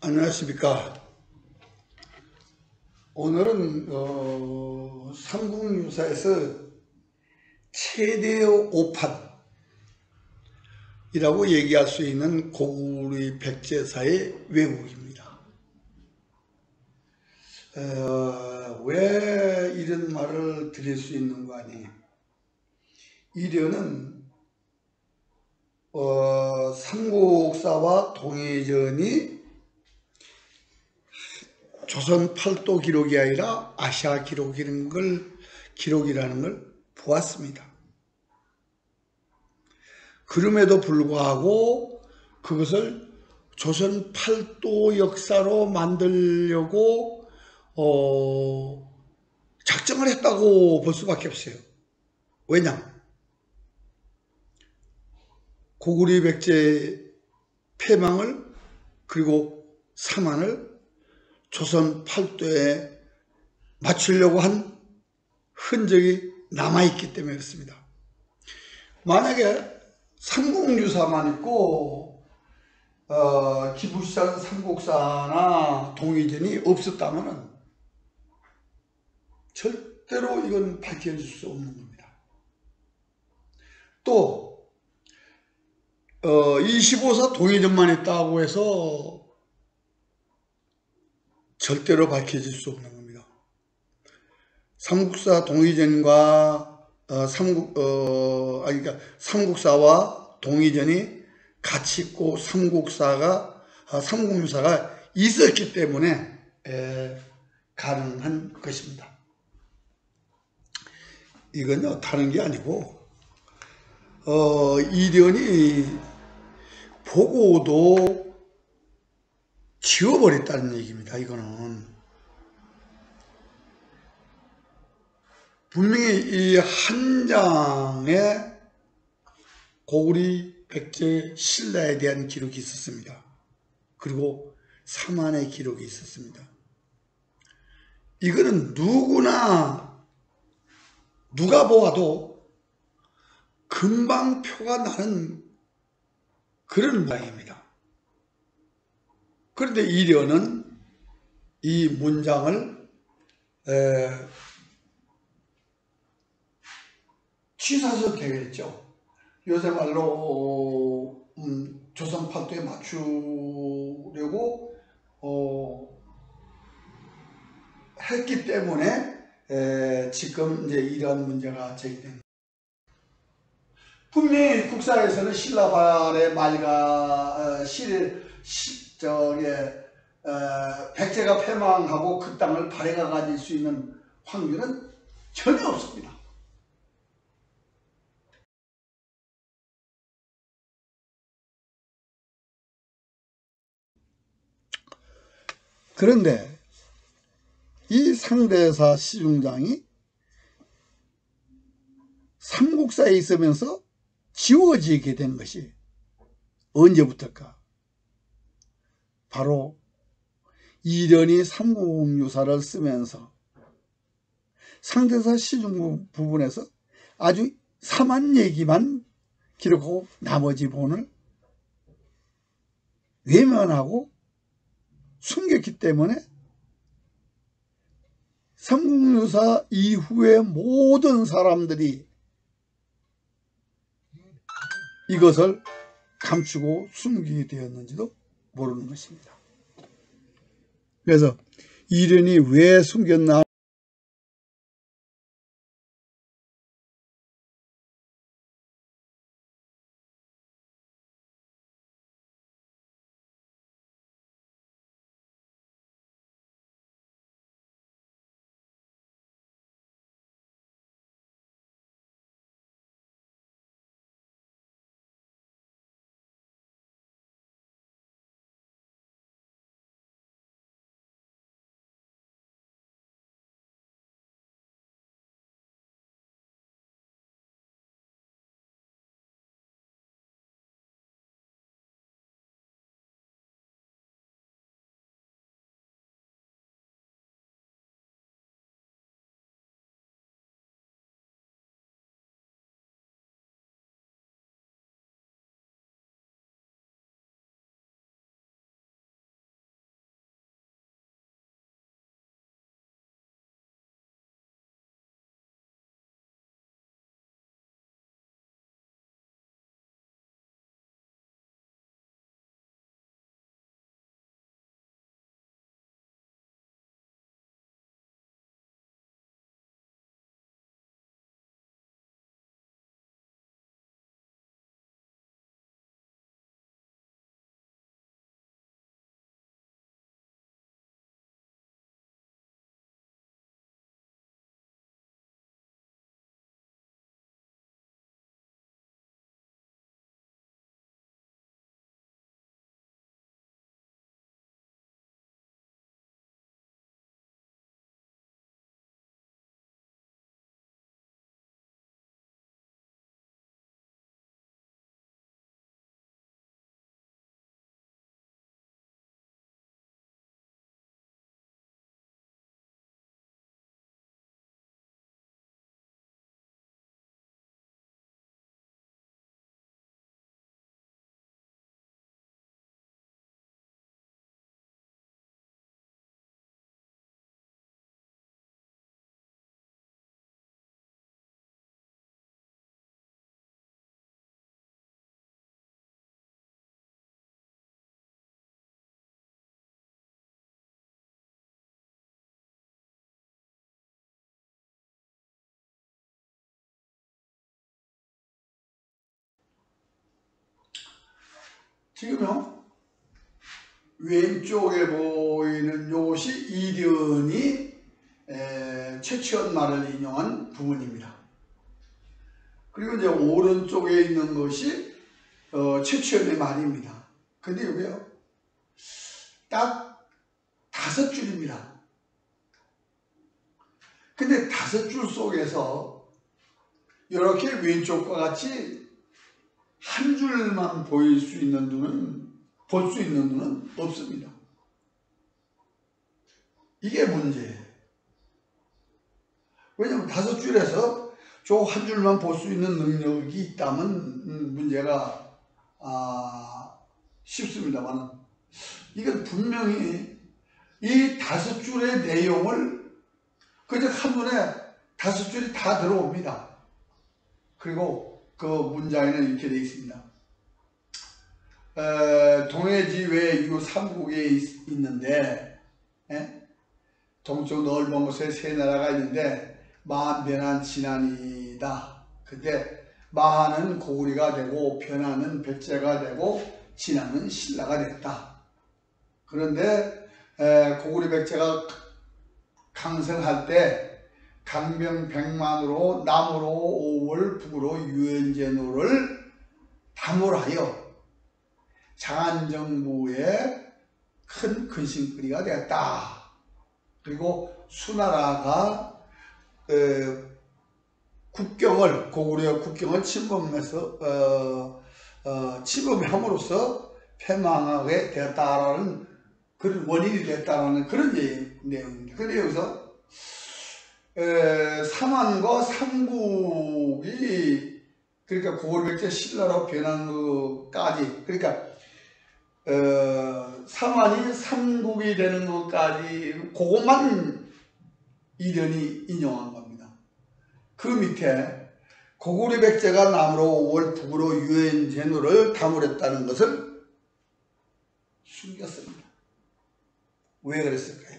안녕하십니까. 오늘은 삼국유사에서 최대의 오판이라고 얘기할 수 있는 고구려 백제사의 왜곡입니다. 왜 이런 말을 드릴 수 있는가 하니, 이련은 삼국사와 동해전이 조선 팔도 기록이 아니라 아시아 기록이라는 걸 보았습니다. 그럼에도 불구하고 그것을 조선 팔도 역사로 만들려고 작정을 했다고 볼 수밖에 없어요. 왜냐? 고구려 백제 패망을 그리고 사만을 조선 팔도에 맞추려고 한 흔적이 남아있기 때문에 그렇습니다. 만약에 삼국유사만 있고 기부시작 삼국사나 동해전이 없었다면 절대로 이건 밝혀질 수 없는 겁니다. 또 25사 동해전만 있다고 해서 절대로 밝혀질 수 없는 겁니다. 삼국사 동해전과 그러니까 삼국사와 동해전이 같이 있고 삼국유사가 있었기 때문에 가능한 것입니다. 이건요 다른 게 아니고 이련이 보고도 지워버렸다는 얘기입니다. 이거는 분명히 이 한 장의 고구려 백제 신라에 대한 기록이 있었습니다. 그리고 사만의 기록이 있었습니다. 이거는 누가 보아도 금방 표가 나는 그런 문장입니다. 그런데 이련은 이 문장을 취사서 되겠죠. 요새 말로 조선 팔도에 맞추려고 했기 때문에 지금 이제 이러한 문제가 제기된. 분명히 국사에서는 신라발의 말과 백제가 패망하고 그 땅을 발해가 가질 수 있는 확률은 전혀 없습니다. 그런데 이 상대사 시중장이 삼국사에 있으면서 지워지게 된 것이 언제부터일까? 바로 이련이 삼국유사를 쓰면서 상대사 시중 부분에서 아주 사만 얘기만 기록하고 나머지 부분을 외면하고 숨겼기 때문에 삼국유사 이후의 모든 사람들이 이것을 감추고 숨기게 되었는지도 모르는 것입니다. 그래서 이련이 왜 숨겼나 지금요, 왼쪽에 보이는 이것이 이련이 최치원 말을 인용한 부분입니다. 그리고 이제 오른쪽에 있는 것이 최치원의 말입니다. 근데 여기요, 딱 5줄입니다. 근데 5줄 속에서 이렇게 왼쪽과 같이 한 줄만 보일 수 있는 눈은, 볼 수 있는 눈은 없습니다. 이게 문제예요. 왜냐하면 5줄에서 저 한 줄만 볼 수 있는 능력이 있다면 문제가 쉽습니다만, 이건 분명히 이 5줄의 내용을 그저 한눈에 5줄이 다 들어옵니다. 그리고 그 문장에는 이렇게 되어 있습니다. 동해지외 이 삼국에 있는데, 동쪽 넓은 곳에 세 나라가 있는데 마한, 변한, 진안이다. 근데 마한은 고구리가 되고 변하는 백제가 되고 진안은 신라가 됐다. 그런데 고구리 백제가 강성할 때 강병 100만으로 남으로 5월 북으로 유엔제노를 담을하여 장안정부의 큰 근심거리가 되었다. 그리고 수나라가 국경을, 고구려의 국경을 침범해서 침범함으로써 패망하게 되었다라는 그런 원인이 됐다라는 그런 내용입니다. 그런데 여기서 삼안과 삼국이, 그러니까 고구려백제 신라로 변한 것까지, 그러니까 삼안이 삼국이 되는 것까지 그것만 이련이 인용한 겁니다. 그 밑에 고구려 백제가 남으로 5월 북으로 유엔제노를 다물었다는 것을 숨겼습니다. 왜 그랬을까요?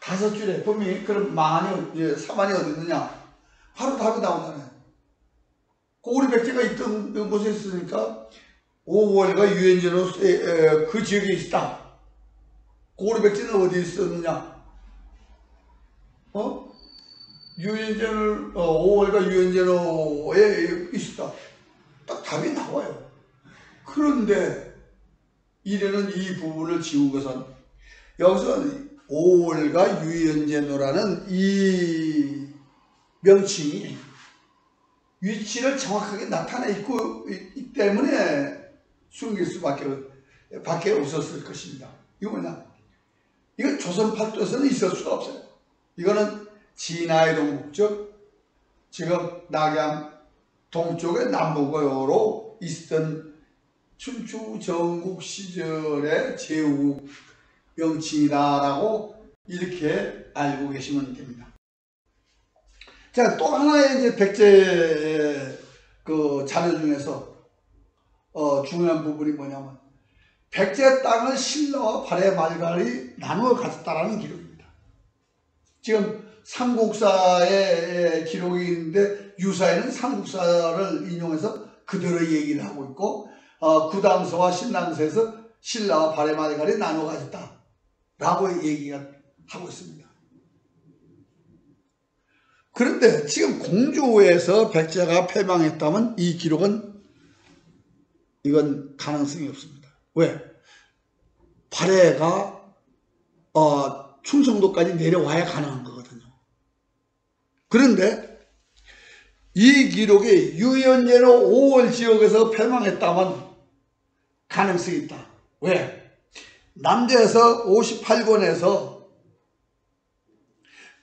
5줄에 분명히 그럼 마한이, 삼안이 어디 있느냐? 바로 답이 나오잖아요. 고구려 백제가 있던 곳에 있으니까 5월과 유엔제노 그 지역에 있다. 고구려 백제는 어디 있었느냐? 유엔제노, 5월과 유엔제노에 있었다. 딱 답이 나와요. 그런데 이래는 이 부분을 지운 것은, 여기서 5월과 유엔제노라는 이 명칭이 위치를 정확하게 나타내 있기 때문에 숨길 수밖에 없었을 것입니다. 이거 뭐냐? 이건 조선 팔도에서는 있을 수가 없어요. 이거는 진화의 동북쪽, 지금 낙양 동쪽의 남북어로 있었던 춘추 전국 시절의 제국 명칭이다라고 이렇게 알고 계시면 됩니다. 자, 또 하나의 이제 백제 그 자료 중에서 중요한 부분이 뭐냐면, 백제 땅을 신라와 발해 말갈이 나누어 가졌다라는 기록입니다. 지금 삼국사의 기록이 있는데 유사에는 삼국사를 인용해서 그대로 얘기를 하고 있고, 구당서와 신랑서에서 신라와 발해 말갈이 나누어 가졌다라고 얘기가 하고 있습니다. 그런데 지금 공주에서 백제가 패망했다면 이 기록은, 이건 가능성이 없습니다. 왜? 발해가 충청도까지 내려와야 가능한 거거든요. 그런데 이 기록이 유연제로 5월 지역에서 패망했다면 가능성이 있다. 왜? 남대에서 58권에서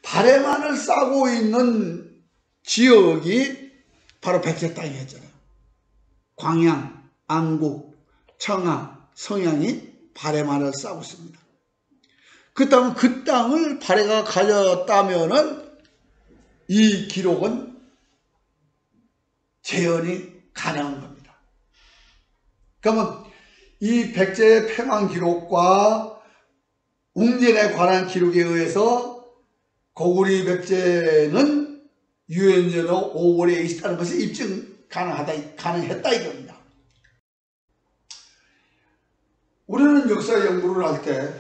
발해만을 싸고 있는 지역이 바로 백제 땅이었잖아요. 광양, 안국, 청하, 성양이 발해만을 싸고 있습니다. 그 땅을 발해가 가졌다면은 이 기록은 재현이 가능한 겁니다. 그러면 이 백제의 패망 기록과 웅년에 관한 기록에 의해서 고구리 백제는 유엔제노 5월에 있다는 것이 입증 가능했다 이겁니다. 우리는 역사 연구를 할 때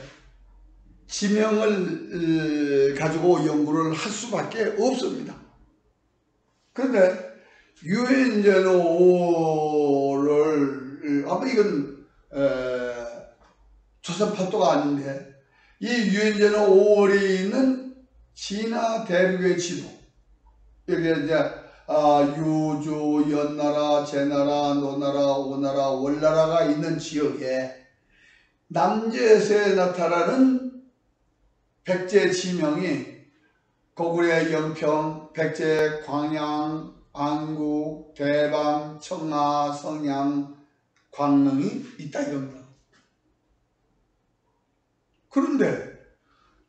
지명을 가지고 연구를 할 수밖에 없습니다. 그런데 유엔제노 5를 아마 이건 조선 팔도가 아닌데 이 유엔제노 5월에 있는 진화 대륙의 지도, 여기 이제 유주, 연나라, 제나라, 노나라, 오나라, 월나라가 있는 지역에 남제에서 나타나는 백제 지명이 고구려, 영평, 백제, 광양, 안국, 대방, 청하, 성양, 광릉이 있다 이겁니다. 그런데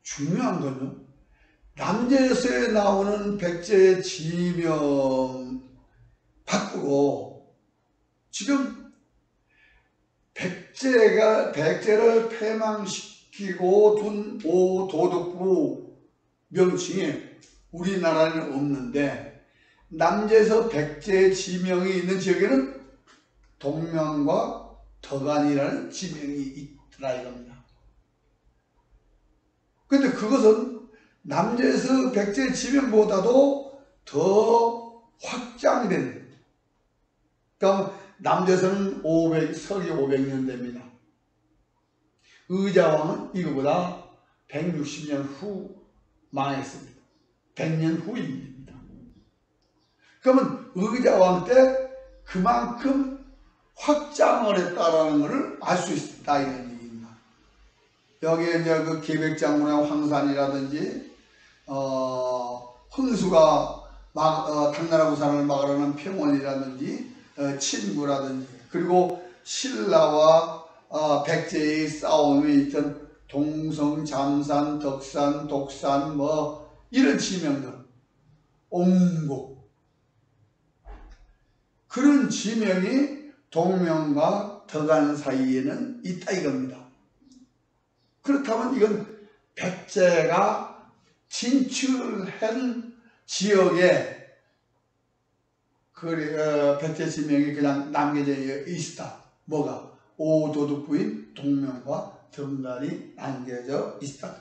중요한 건요, 남제에서 나오는 백제 지명 바꾸고 지금 백제를 패망시키고 둔 오도독부 명칭이 우리나라에는 없는데 남제에서 백제 지명이 있는 지역에는 동명과 덕안이라는 지명이 있더라 이겁니다. 근데 그것은 남제에서 백제 지명보다도 더 확장된, 그러니까 남제에서는 서기 500년 됩니다. 의자왕은 이거보다 160년 후 망했습니다. 100년 후 일입니다. 그러면 의자왕 때 그만큼 확장을 했다라는 것을 알 수 있다 이런 얘기입니다. 여기에 이제 그 계백장군의 황산이라든지 흥수가 당나라 구산을 막으려는 평원이라든지 친구라든지, 그리고 신라와 백제의 싸움이 있던 동성, 잠산, 덕산, 독산 뭐 이런 지명들, 옹국, 그런 지명이 동명과 덕안 사이에는 있다 이겁니다. 그렇다면 이건 백제가 진출한 지역에 백제 지명이 그냥 남겨져 있다. 뭐가? 오도독부인 동명과 덕안이 남겨져 있다.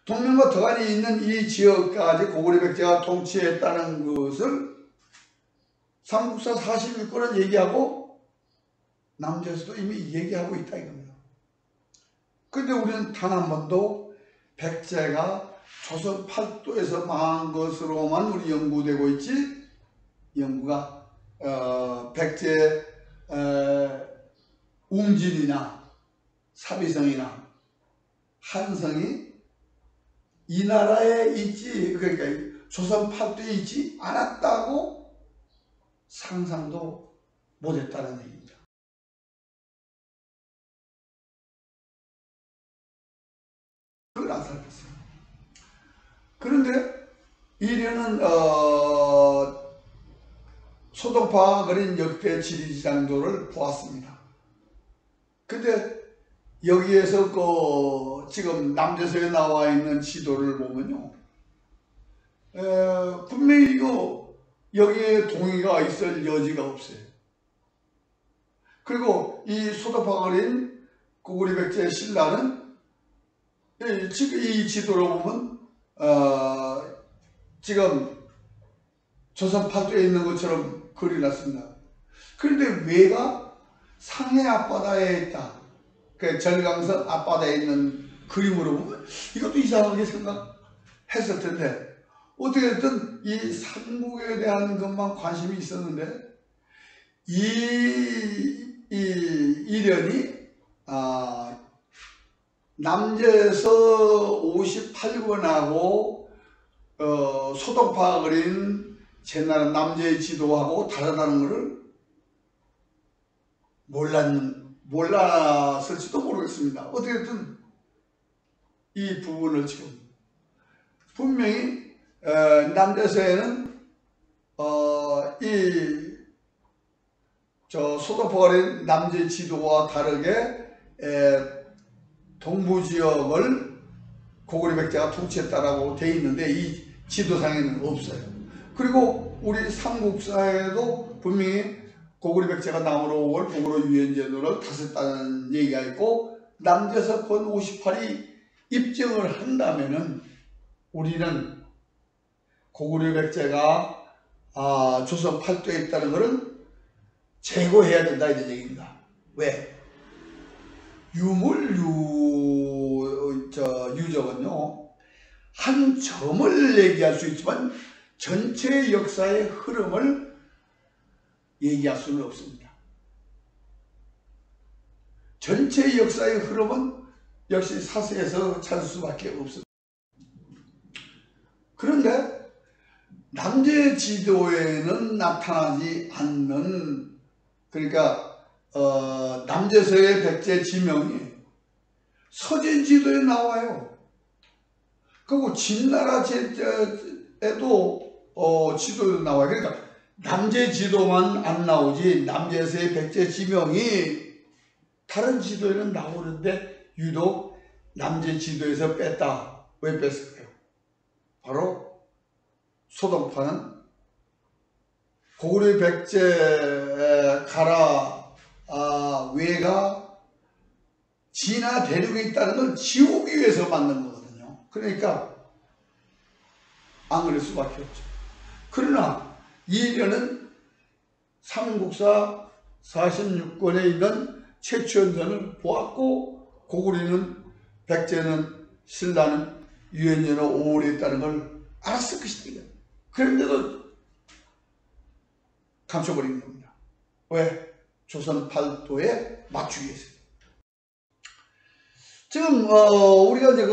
동명과 덕안이 있는 이 지역까지 고구려 백제가 통치했다는 것을 삼국사 46권은 얘기하고 남제에서도 이미 얘기하고 있다 이겁니다. 그런데 우리는 단 한 번도 백제가 조선 팔도에서 망한 것으로만 우리 연구되고 있지, 연구가 백제 웅진이나 사비성이나 한성이 이 나라에 있지, 그러니까 조선 팔도에 있지 않았다고 상상도 못했다는 얘기입니다. 그걸 안 살폈어요. 그런데 이련은 소동파가 그린 역대 지리지장도를 보았습니다. 근데 여기에서 지금 남제서에 나와 있는 지도를 보면요, 분명히 여기에 동의가 있을 여지가 없어요. 그리고 이 소동파가 그린 고구려 백제 신라는 지금 이 지도로 보면 지금 조선 팔도에 있는 것처럼 그려놨습니다. 그런데 왜가 상해 앞바다에 있다, 그 절강성 앞바다에 있는 그림으로 보면 이것도 이상하게 생각했을 텐데, 어떻게든 이 삼국에 대한 것만 관심이 있었는데 이련이 남제에서 58권하고 소동파가 그린 제나라 남제의 지도하고 다르다는 것을 몰랐을지도 모르겠습니다. 어떻게든 이 부분을 지금 분명히 남제서에는 소동파가 그린 남제 지도와 다르게 동부지역을 고구려 백제가 통치했다라고 되어 있는데 이 지도상에는 없어요. 그리고 우리 삼국사에도 분명히 고구려 백제가 남으로 올 고구려 유엔제도를 다스렸다는 얘기가 있고, 남대서권 58이 입증을 한다면은 우리는 고구려 백제가 조선 팔도에 있다는 것을 제거해야 된다 이런 얘기입니다. 왜? 유적은요 한 점을 얘기할 수 있지만 전체 역사의 흐름을 얘기할 수는 없습니다. 전체 역사의 흐름은 역시 사서에서 찾을 수밖에 없습니다. 그런데 남제 지도에는 나타나지 않는, 그러니까 남제서의 백제 지명이 서진 지도에 나와요. 그리고 진나라 에도 지도에 나와요. 그러니까 남제 지도만 안 나오지 남제서의 백제 지명이 다른 지도에는 나오는데 유독 남제 지도에서 뺐다. 왜 뺐을까요? 바로 소동파는 고구려 백제 가라 외가 진화 대륙에 있다는 걸 지우기 위해서 만든 거거든요. 그러니까 안 그럴 수밖에 없죠. 그러나 이련은 삼국사 46권에 있는 최추연전을 보았고 고구려는 백제는 신라는 유연전을 오래 했다는 걸 알았을 것입니다. 그런데도 감춰버린 겁니다. 왜? 조선 팔도에 맞추기 위해서. 지금 우리가 이제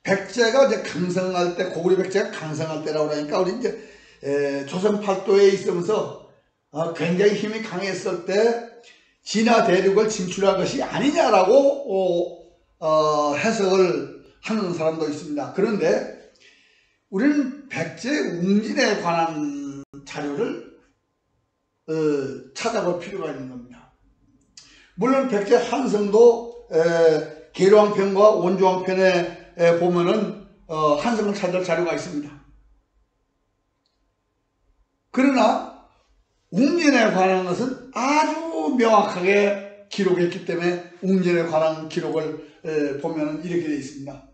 백제가 이제 강성할 때, 고구려 백제가 강성할 때라고 그러니까 우리 이제 조선 팔도에 있으면서 굉장히 힘이 강했을 때 진화 대륙을 진출한 것이 아니냐라고 해석을 하는 사람도 있습니다. 그런데 우리는 백제 웅진에 관한 자료를 찾아볼 필요가 있는 겁니다. 물론 백제 한성도 계룡왕편과 원조왕편에 보면은 한성을 찾을 자료가 있습니다. 그러나 웅진에 관한 것은 아주 명확하게 기록했기 때문에 웅진에 관한 기록을 보면 이렇게 되어 있습니다.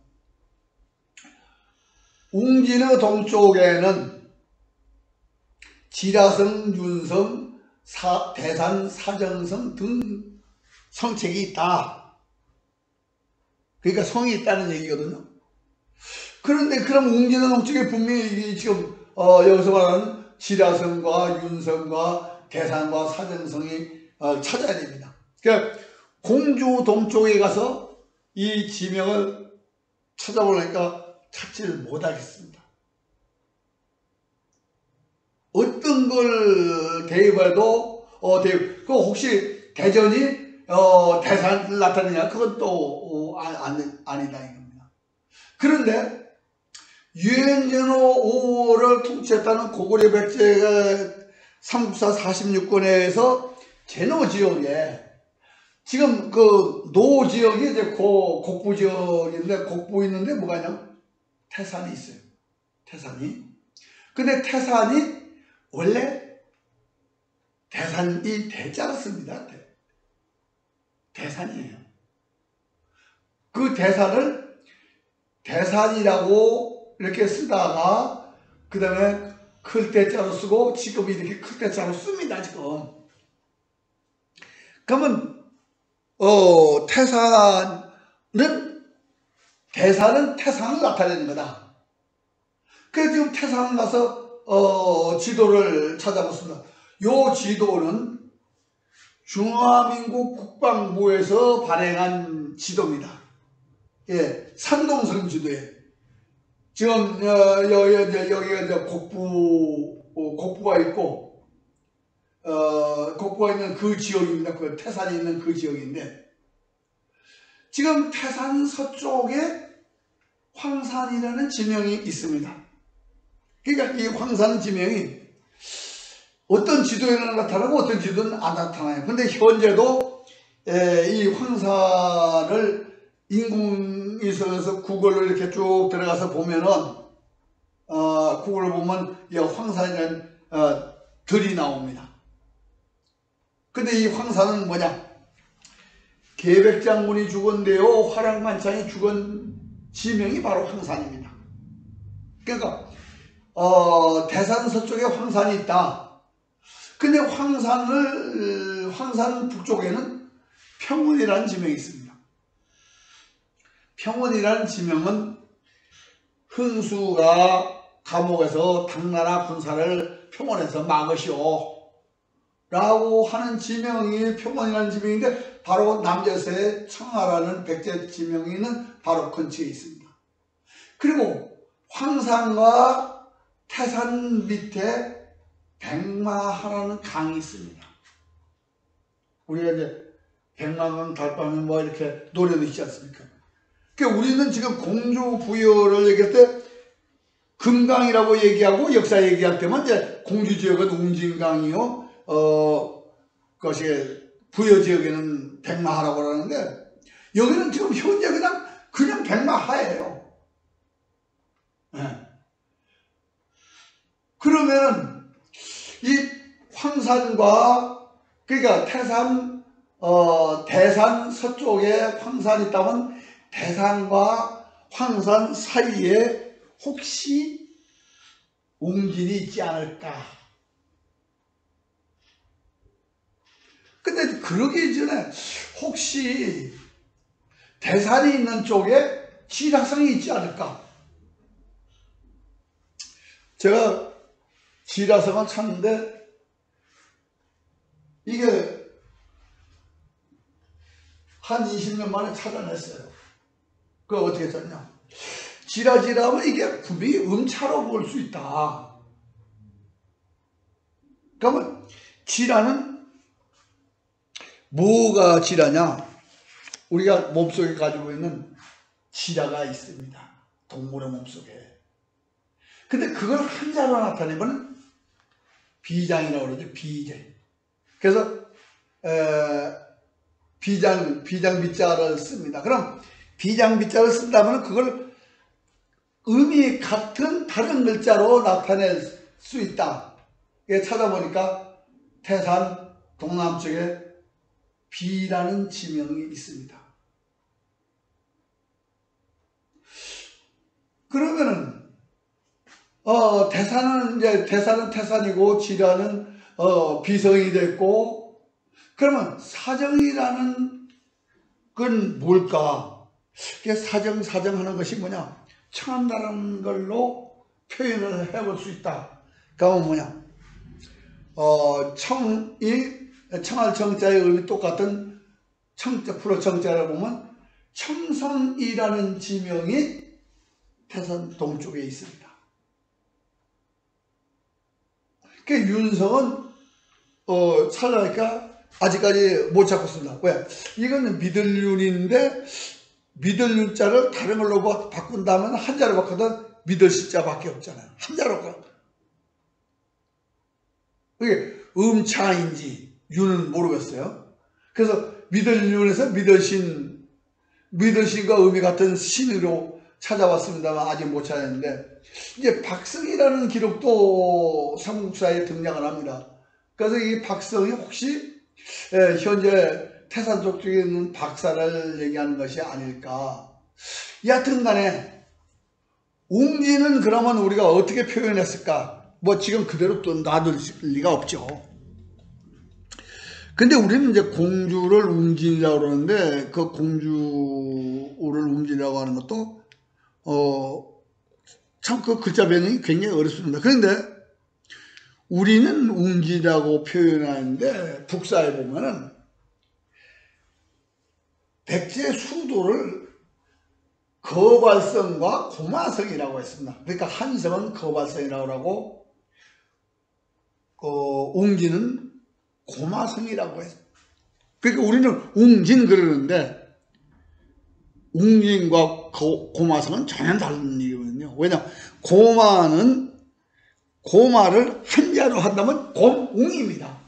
웅진의 동쪽에는 지라성, 윤성, 대산, 사정성 등 성책이 있다. 그러니까 성이 있다는 얘기거든요. 그런데 그럼 웅진의 동쪽에 분명히 지금 여기서 말하는 지라성과 윤성과 대산과 사정성이 찾아야 됩니다. 그러니까 공주 동쪽에 가서 이 지명을 찾아보려니까 찾지를 못하겠습니다. 어떤 걸 대입해도 그 혹시 대전이 대산을 나타내냐? 그건 또 아니다 이겁니다. 그런데 유연전호 5호를 통치했다는 고구려 백제가 삼국사 46권에서 제노 지역에 지금 그 노 지역이 이제 곡부 지역인데 곡부 있는데 뭐가 있냐면 태산이 있어요. 태산이. 근데 태산이 원래 대산이 대자로 씁니다. 대산이에요. 그 대산을 대산이라고 이렇게 쓰다가 그 다음에 클 대자로 쓰고 지금 이렇게 클 대자로 씁니다. 지금. 그러면 대산은 태산을 나타내는 거다. 그래서 지금 태산 가서 지도를 찾아봤습니다. 요 지도는 중화민국 국방부에서 발행한 지도입니다. 예, 산동성 지도에 지금 여기가 이제 곡부가 있고 곡부가 있는 그 지역입니다. 그 태산이 있는 그 지역인데 지금 태산 서쪽에 황산이라는 지명이 있습니다. 그러니까 이 황산 지명이 어떤 지도에는 나타나고 어떤 지도는 안 나타나요. 근데 현재도 이 황산을 인공위성에서 구글로 이렇게 쭉 들어가서 보면은 구글을 보면 이 황산이라는 들이 나옵니다. 근데 이 황산은 뭐냐? 계백장군이 죽은데요, 화랑만창이 죽은 지명이 바로 황산입니다. 그러니까 대산 서쪽에 황산이 있다. 근데 황산 북쪽에는 평원이라는 지명이 있습니다. 평원이라는 지명은 흥수가 감옥에서 당나라 군사를 평원에서 막으시오 라고 하는 지명이 평원이라는 지명인데, 바로 남저서의 청하라는 백제 지명이 있는 바로 근처에 있습니다. 그리고 황산과 태산 밑에 백마하라는 강이 있습니다. 우리가 이제 백마강 달밤에 뭐 이렇게 노래도 있지 않습니까? 그러니까 우리는 지금 공주 부여를 얘기할 때 금강이라고 얘기하고 역사 얘기할 때만 이제 공주 지역은 웅진강이요, 그것이 부여 지역에는 백마하라고 하는데, 여기는 지금 현재 그냥 백마하예요. 네. 그러면 이 황산과, 그러니까 대산 서쪽에 황산이 있다면 대산과 황산 사이에 혹시 웅진이 있지 않을까? 근데 그러기 전에 혹시 대산이 있는 쪽에 지라성이 있지 않을까? 제가 지라성을 찾는데 이게 한 20년 만에 찾아냈어요. 그거 어떻게 찾냐? 지라하면 이게 분명히 음차로 볼 수 있다. 그러면 지라는 뭐가 지라냐? 우리가 몸속에 가지고 있는 지라가 있습니다. 동물의 몸속에. 근데 그걸 한자로 나타내면 비장이라고 그러죠. 비장. 그래서 비장 비자를 씁니다. 그럼 비장 비자를 쓴다면 그걸 의미 같은 다른 글자로 나타낼 수 있다. 찾아보니까 태산 동남쪽에 비라는 지명이 있습니다. 그러면은 대산은 태산이고 지라는 비성이 됐고, 그러면 사정이라는 건 뭘까? 사정하는 것이 뭐냐? 청한다는 걸로 표현을 해볼 수 있다. 그러면 뭐냐? 청할 청자의 의미 똑같은 청자 풀어 청자를 보면 청성이라는 지명이 태산 동쪽에 있습니다. 그 윤성은 찾아니까 아직까지 못 찾았습니다. 왜? 이거는 믿을윤인데 믿을윤자를 다른 걸로 바꾼다면 한자로 바꾸든 믿을시자밖에 없잖아요. 한자로 바꿔. 그게 음차인지 윤은 모르겠어요. 그래서 믿을윤에서 믿을신과 의미 같은 신으로 찾아왔습니다만 아직 못 찾았는데, 이제 박성이라는 기록도 삼국사에 등장을 합니다. 그래서 이 박성이 혹시 현재 태산 쪽에 있는 박사를 얘기하는 것이 아닐까. 여하튼 간에 웅지는 그러면 우리가 어떻게 표현했을까? 뭐 지금 그대로 또 놔둘 리가 없죠. 근데 우리는 이제 공주를 웅진이라고 그러는데, 그 공주를 웅진이라고 하는 것도 참 그 글자 변형이 굉장히 어렵습니다. 그런데 우리는 웅지라고 표현하는데 북사에 보면은 백제 수도를 거발성과 고마성이라고 했습니다. 그러니까 한성은 거발성이라고 하고 웅지는 고마성이라고 했습니다. 그러니까 우리는 웅진 그러는데 웅진과 고마성은 전혀 다른 얘기거든요. 왜냐하면 고마를 한자로 한다면 곰웅입니다.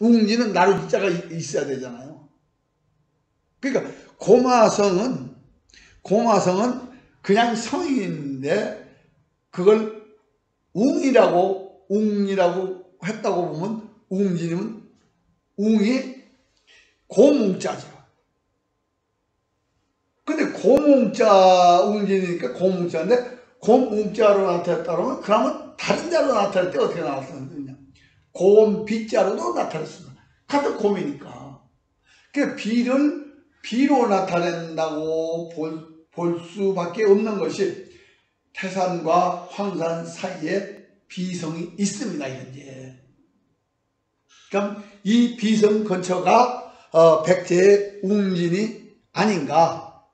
웅지는 나루 자가 있어야 되잖아요. 그러니까 고마성은 그냥 성인인데 그걸 웅이라고 했다고 보면 웅지는 웅이 고뭉자죠. 근데 고뭉자 웅진이니까 고뭉자인데 고뭉자로 나타났다 그러면 그러면 다른 자로 나타날 때 어떻게 나타났느냐? 곰 비자로도 나타났습니다. 같은 곰이니까. 그 비를 비로 나타낸다고 볼 수밖에 없는 것이 태산과 황산 사이에 비성이 있습니다. 현재. 그럼 이 비성 근처가 백제의 웅진이 아닌가?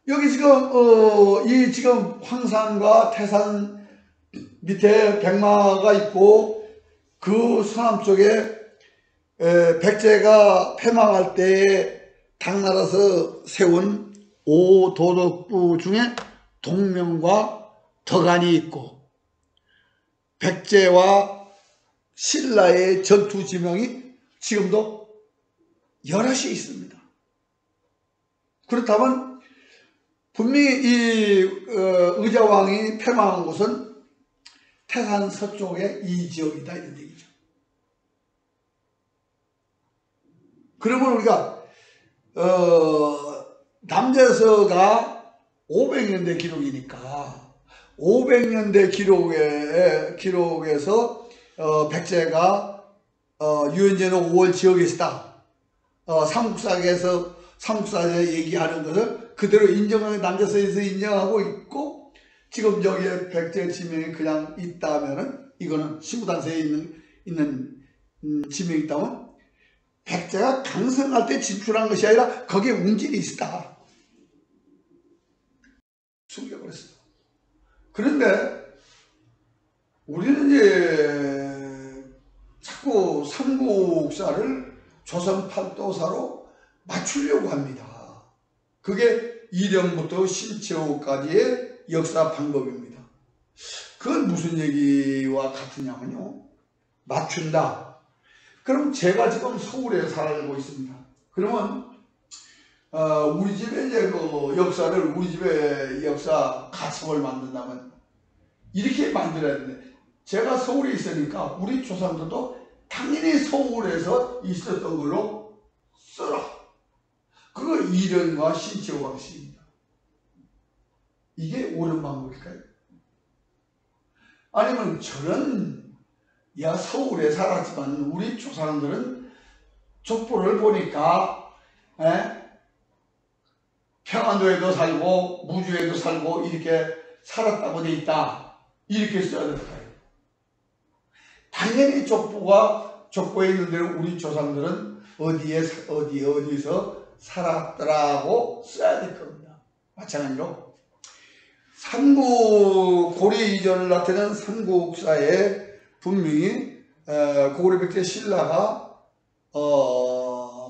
여기 지금 지금 황산과 태산 밑에 백마가 있고 그 서남쪽에 백제가 패망할 때 당나라에서 세운 5도덕부 중에 동명과 덕안이 있고 백제와 신라의 전투 지명이 지금도 여럿이 있습니다. 그렇다면 분명히 이 의자왕이 패망한 곳은 태산 서쪽의 이 지역이다 이런 얘기죠. 그러면 우리가 남재서가 500년대 기록이니까 500년대 기록에서 백제가 유현재는 5월 지역에 있다. 삼국사에 얘기하는 것을 그대로 인정하는 남재서에서 인정하고 있고 지금 여기에 백제 지명이 그냥 있다면은 이거는 시구단서에 있는 지명이 있다면 백제가 강성할 때 진출한 것이 아니라 거기에 웅진이 있다. 숨겨버렸어. 그런데 우리는 이제 자꾸 삼국사를 조선 팔도사로 맞추려고 합니다. 그게 이령부터 신채호까지의 역사 방법입니다. 그건 무슨 얘기와 같으냐면요. 맞춘다. 그럼 제가 지금 서울에 살고 있습니다. 그러면 우리 집에 이제 그 역사를 우리 집의 역사 가첩을 만든다면 이렇게 만들어야 되는데 제가 서울에 있으니까 우리 조상들도 당연히 서울에서 있었던 걸로 써라. 그거 이령과 신채호 방식입니다. 이게 옳은 방법일까요? 아니면 저는 서울에 살았지만 우리 조상들은 족보를 보니까 평안도에도 살고 무주에도 살고 이렇게 살았다고 돼 있다. 이렇게 써야 될까요? 당연히 족보에 있는 대로 우리 조상들은 어디에서 살았더라고 써야 될 겁니다. 마찬가지로 고려 이전을 나타내는 삼국사에 분명히 고구려 백제 신라가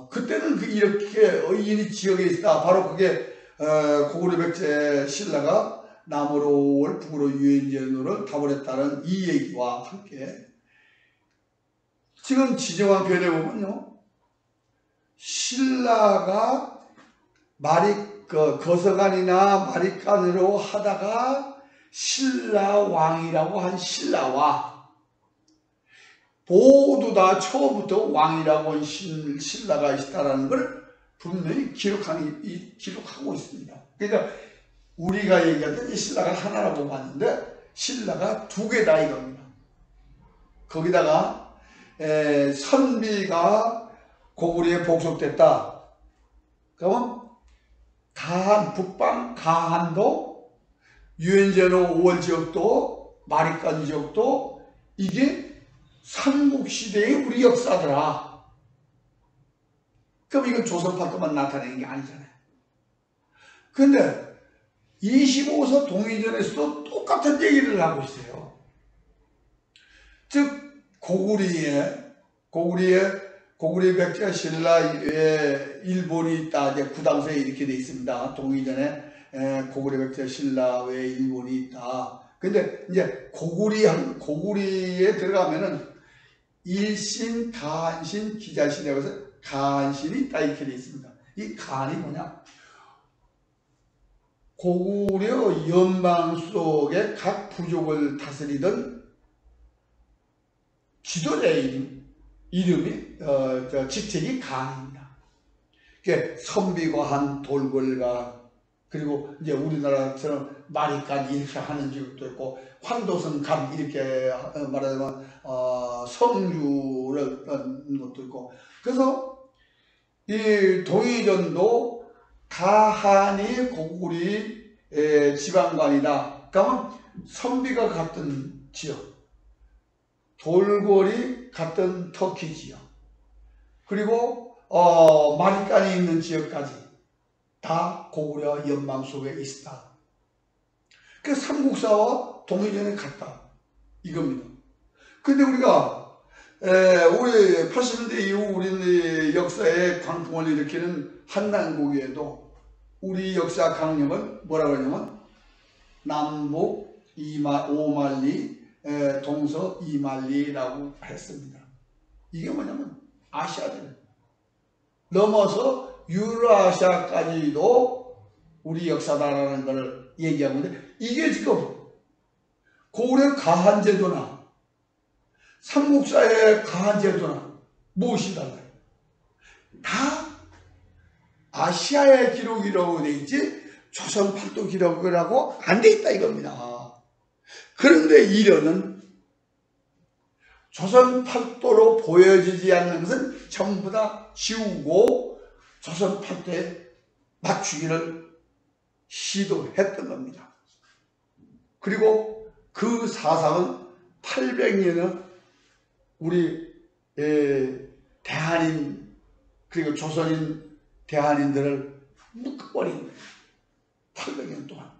그때는 이렇게 이 지역에 있다. 바로 그게 고구려 백제 신라가 남으로 올 북으로 유현진으로 타버렸다는 이 얘기와 함께 지금 지정한 변에 보면요. 신라가 거서간이나 마리간으로 하다가 신라왕이라고 한 신라와 모두 다 처음부터 왕이라고 한 신라가 있다는 걸 분명히 기록하고 있습니다. 그러니까 우리가 얘기하던 신라가 하나라고 봤는데 신라가 두 개다 이겁니다. 거기다가 선비가 고구려에 복속됐다. 그러면 북방 가한도 유현재로 5월 지역도 마리간 지역도 이게 삼국시대의 우리 역사더라. 그럼 이건 조선팔도만 나타내는 게 아니잖아요. 근데 25서 동의전에서도 똑같은 얘기를 하고 있어요. 즉 고구려 백제 신라에 일본이 있다. 이제 구당서에 이렇게 돼 있습니다. 동의전에 고구려 백제 신라 외에 일본이 있다. 근데 이제 고구리에 들어가면은 일신, 가한신, 기자신이라고 해서 가한신이 있다 이렇게 돼 있습니다. 이 가한이 뭐냐? 고구려 연방 속의 각 부족을 다스리던 지도자의 이름. 이름이 직책이 간입니다. 선비과한 돌궐가, 그리고 이제 우리나라처럼 마리간 이렇게 하는 지역도 있고, 환도성 간 이렇게 말하자면 성주를 하는 것도 있고. 그래서 이 동의전도 가한이 고구리 지방관이다. 그러면 선비가 같은 지역, 돌궐이 같은 터키 지역, 그리고 마리간이 있는 지역까지 다 고구려 연망 속에 있다. 그 삼국사와 동의전이 같다 이겁니다. 근데 우리가 우리 80년대 이후 우리 역사의 광풍을 일으키는 한난고기에도 우리 역사 강령은 뭐라고 하냐면 남북 오만리 동서 이만리라고 했습니다. 이게 뭐냐면 아시아들 넘어서 유라시아까지도 우리 역사다라는 걸 얘기하고 있는데, 이게 지금 고구려 가한제도나 삼국사의 가한제도나 무엇이 달라요? 다 아시아의 기록이라고 돼 있지 조선 팔도 기록이라고 안 돼 있다 이겁니다. 그런데 이론은 조선 팔도로 보여지지 않는 것은 전부 다 지우고 조선 팔도에 맞추기를 시도했던 겁니다. 그리고 그 사상은 800년의 우리 대한인 그리고 조선인 대한인들을 묶어버린 거예요. 800년 동안.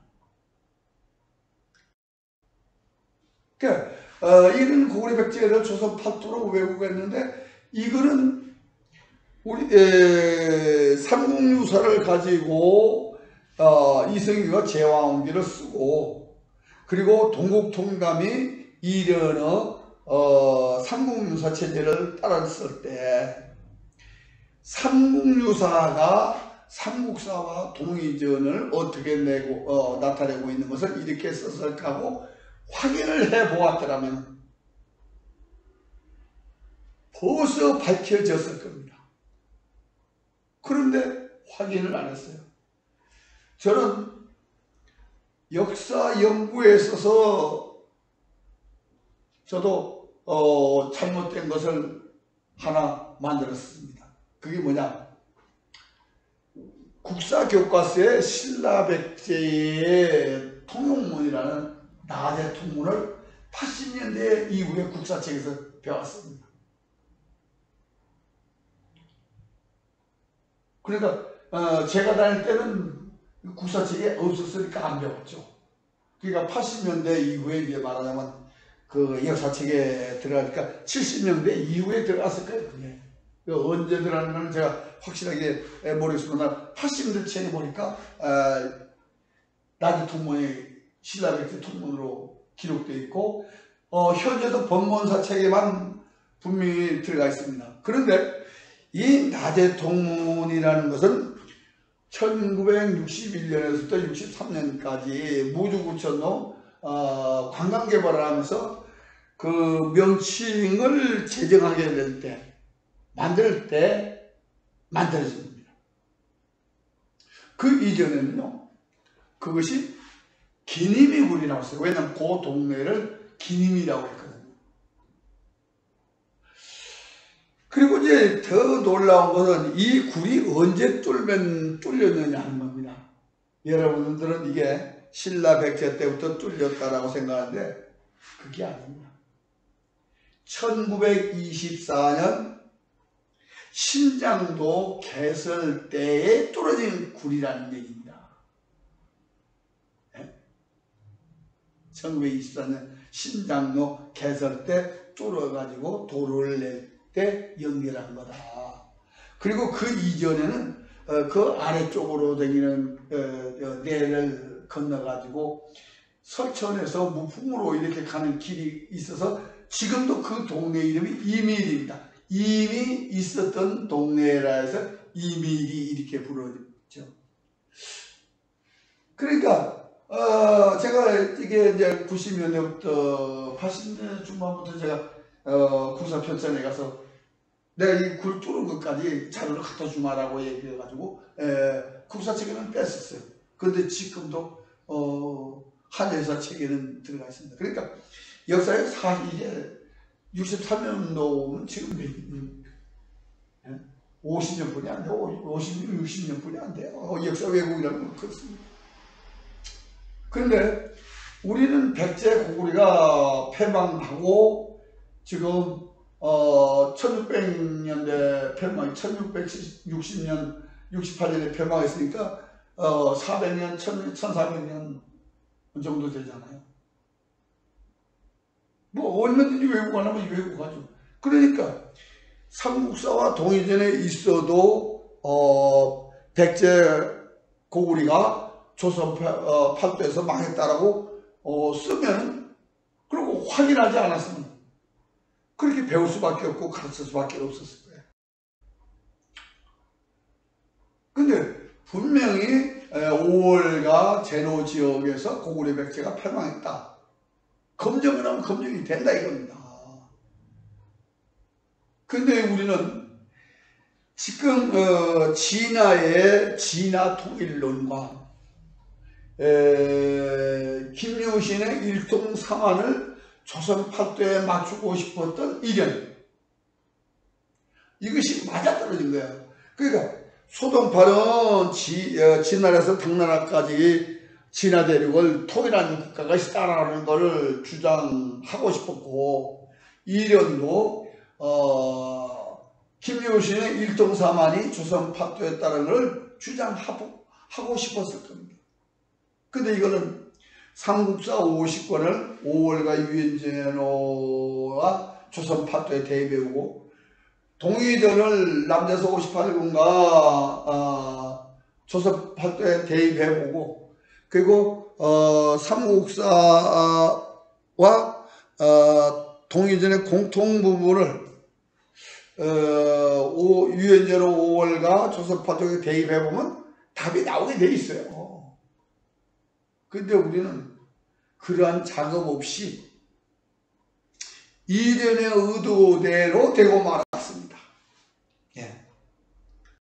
그러니까 이런 고구려 백제를 조선 팔도로 왜곡했는데, 이거는 우리 삼국유사를 가지고 이승기가 제왕기를 쓰고, 그리고 동국통감이 이련의 삼국유사 체제를 따랐을 때 삼국유사가 삼국사와 동의전을 어떻게 나타내고 있는 것을 이렇게 썼을까 하고 확인을 해보았더라면 벌써 밝혀졌을 겁니다. 그런데 확인을 안 했어요. 저는 역사 연구에 있어서 저도 잘못된 것을 하나 만들었습니다. 그게 뭐냐? 국사교과서에 신라백제의 통용문이라는 낮의 통문을 80년대 이후에 국사책에서 배웠습니다. 그러니까 제가 다닐 때는 국사책에 없었으니까 안 배웠죠. 그러니까 80년대 이후에 이제 말하자면 그 역사책에 들어가니까 70년대 이후에 들어갔을 거예요. 그게. 언제 들어갔는지는 제가 확실하게 모르겠습니다. 80년대 책에 보니까 낮의 통문이 신라백제 통문으로 기록되어 있고, 현재도 법문사 책에만 분명히 들어가 있습니다. 그런데 이 낮의 통문이라는 것은 1961년에서부터 63년까지 무주구천로 관광개발을 하면서 그 명칭을 제정하게 될 때, 만들 때 만들어진 겁니다. 그 이전에는요, 그것이 기님이 굴이 나왔어요. 왜냐하면 그 동네를 기님이라고 했거든요. 그리고 이제 더 놀라운 것은 이 굴이 언제 뚫렸느냐 하는 겁니다. 여러분들은 이게 신라백제 때부터 뚫렸다라고 생각하는데 그게 아닙니다. 1924년 신장도 개설 때에 뚫어진 굴이라는 얘기입니다. 1924년 신장로 개설 때 뚫어가지고 도로를 낼 때 연결한 거다. 그리고 그 이전에는 그 아래쪽으로 다니는 내를 건너가지고 설천에서 무풍으로 이렇게 가는 길이 있어서 지금도 그 동네 이름이 이밀입니다. 이미 있었던 동네라 해서 이밀이 이렇게 부르죠. 그러니까 제가 이게 이제 90년대부터 80년대 중반부터 제가 국사 편찬에 가서 내가 이 굴 뚫은 것까지 자료를 갖다 주마라고 얘기해가지고 국사책에는 뺐었어요. 그런데 지금도 한여사 책에는 들어가 있습니다. 그러니까 역사에 이제 63년도는 지금 50년뿐이 안 돼요. 50년, 60년뿐이 안 돼요. 역사 왜곡이라는 건 그렇습니다. 그런데 우리는 백제 고구려가 패망하고 지금 1600년대 패망, 1660년, 68년에 패망했으니까 400년, 1400년 정도 되잖아요. 뭐 얼마든지 왜곡하면 왜곡하죠. 그러니까 삼국사와 동이전에 있어도 백제 고구려가 조선 팔도에서 망했다라고 쓰면, 그리고 확인하지 않았으면 그렇게 배울 수밖에 없고 가르칠 수밖에 없었을 거예요. 근데 분명히 5월과 제노 지역에서 고구려 백제가 패망했다. 검증을 하면 검증이 된다 이겁니다. 근데 우리는 지금 진화의 진화 통일론과 김유신의 일통삼안을 조선 팔도에 맞추고 싶었던 이견, 이것이 맞아떨어진 거예요. 그러니까 소동파는 진나라에서 당나라까지 진화 대륙을 통일한 국가가 있다라는 것을 주장하고 싶었고, 이련도 김유신의 일통삼안이 조선 팔도였다는 걸 주장하고 싶었을 겁니다. 근데 이거는 삼국사 50권을 5월과 유인제노와 조선 팔도에 대입해오고, 동의전을 남대서 58권과 조선 팔도에 대입해보고, 그리고 삼국사와 동의전의 공통 부분을 유인제노 5월과 조선 팔도에 대입해보면 답이 나오게 돼 있어요. 근데 우리는 그러한 작업 없이 이련의 의도대로 되고 말아.